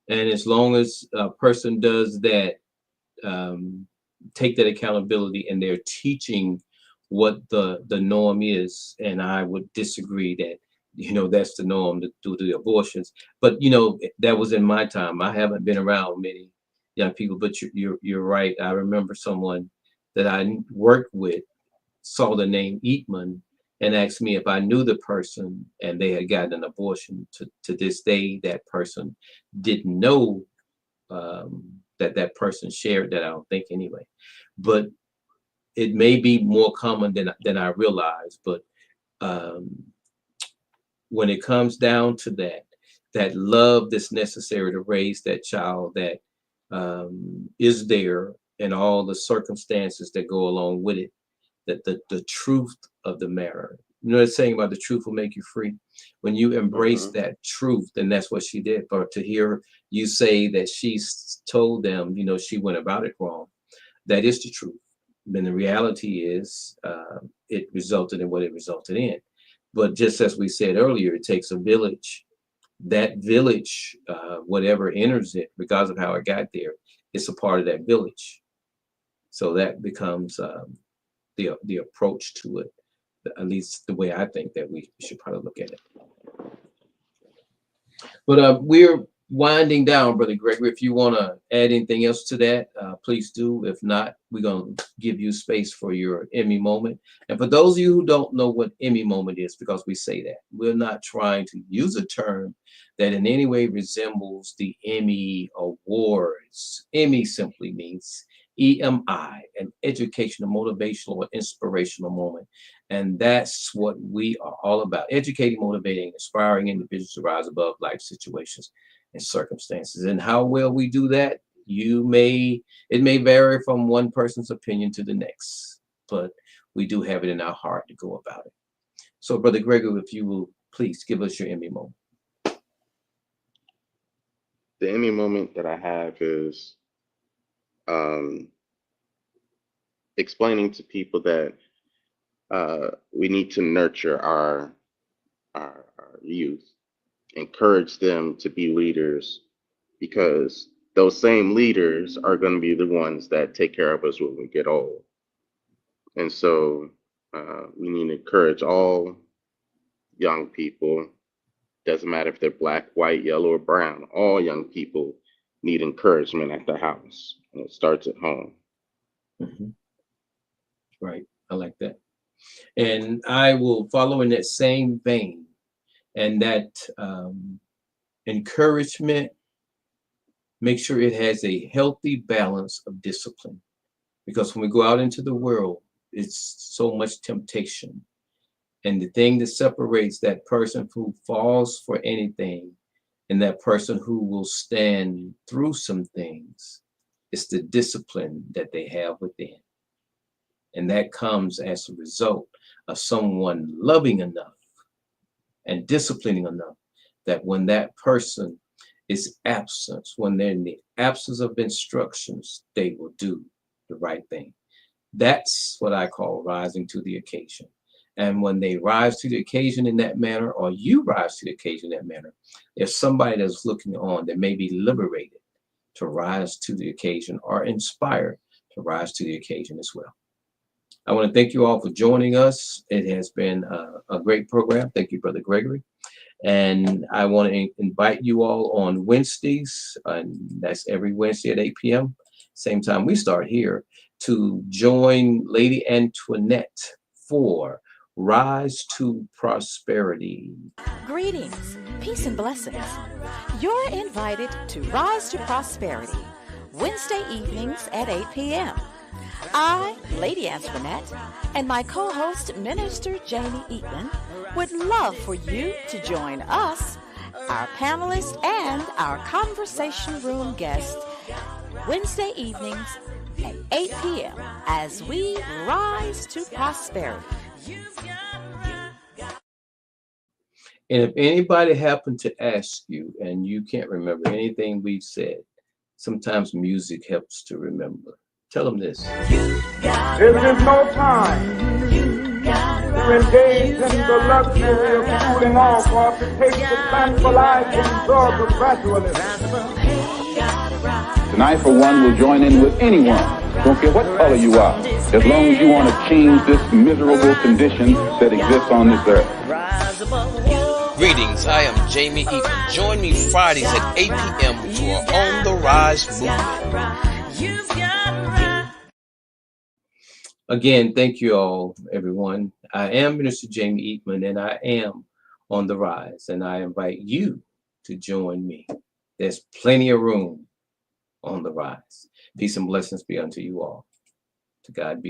and as long as a person does that, um, take that accountability, and they're teaching what the norm is, and I would disagree that that's the norm to do the abortions. But that was in my time. I haven't been around many young people, but you're right. I remember someone that I worked with saw the name Eatman and asked me if I knew the person, and they had gotten an abortion. To this day, that person didn't know that person shared that. I don't think anyway, but it may be more common than I realize. But um, when it comes down to that love that's necessary to raise that child, that is there, and all the circumstances that go along with it, that the truth of the matter. The saying about the truth will make you free. When you embrace Hmm. that truth, then that's what she did. But to hear you say that told them, she went about it wrong, that is the truth. Then the reality is, it resulted in what it resulted in. But just as we said earlier, it takes a village. That village, whatever enters it, regardless of how it got there, it's a part of that village. So that becomes the approach to it, at least the way I think that we should probably look at it. But we're winding down, Brother Gregory. If you want to add anything else to that, please do. If not, we're going to give you space for your Emmy moment. And for those of you who don't know what Emmy moment is, because we say that, we're not trying to use a term that in any way resembles the Emmy Awards. Emmy simply means EMI, an educational, motivational, or inspirational moment. And that's what we are all about: educating, motivating, inspiring individuals to rise above life situations and circumstances. And how well we do that, it may vary from one person's opinion to the next, but we do have it in our heart to go about it. So, Brother Gregory, if you will please give us your Emmy moment. The Emmy moment that I have is um, explaining to people that we need to nurture our youth, encourage them to be leaders, because those same leaders are going to be the ones that take care of us when we get old. And so we need to encourage all young people. Doesn't matter if they're black, white, yellow, or brown. All young people need encouragement at the house, and it starts at home. Mhm. Right. I like that. And I will follow in that same vein, and that encouragement, make sure it has a healthy balance of discipline. Because when we go out into the world, it's so much temptation. And the thing that separates that person who falls for anything and that person who will stand through some things is the discipline that they have within. And that comes as a result of someone loving enough and disciplining enough that when that person is absent, when they're in the absence of instructions, they will do the right thing. That's what I call rising to the occasion. And when they rise to the occasion in that manner, or you rise to the occasion in that manner, there's somebody that's looking on that may be liberated to rise to the occasion or inspired to rise to the occasion as well. I want to thank you all for joining us. It has been a great program. Thank you, Brother Gregory. And I want to invite you all on Wednesdays, and that's every Wednesday at 8 p.m., same time we start here, to join Lady Antoinette for Rise to Prosperity. Greetings, peace and blessings. You're invited to Rise to Prosperity, Wednesday evenings at 8 p.m. I, Lady Antoinette, and my co-host, Minister Jamie Eatman, would love for you to join us, our panelists, and our conversation room guests Wednesday evenings at 8 p.m. as we rise to prosperity. And if anybody happened to ask you and you can't remember anything we've said, sometimes music helps to remember. Tell them this. There is no time to engage in the luxury of cooling off or to take the tranquilizing drug of gradualism. And I, for one, will join in with anyone, don't care what color you are, as long as you want to change this miserable condition that exists on this earth. Greetings, I am Jamie Eatman. Join me Fridays at 8 p.m. for On the Rise movement. Again, thank you all, everyone. I am Minister Jamie Eatman, and I am on the rise, and I invite you to join me. There's plenty of room on the rise. Peace and blessings be unto you all. To God be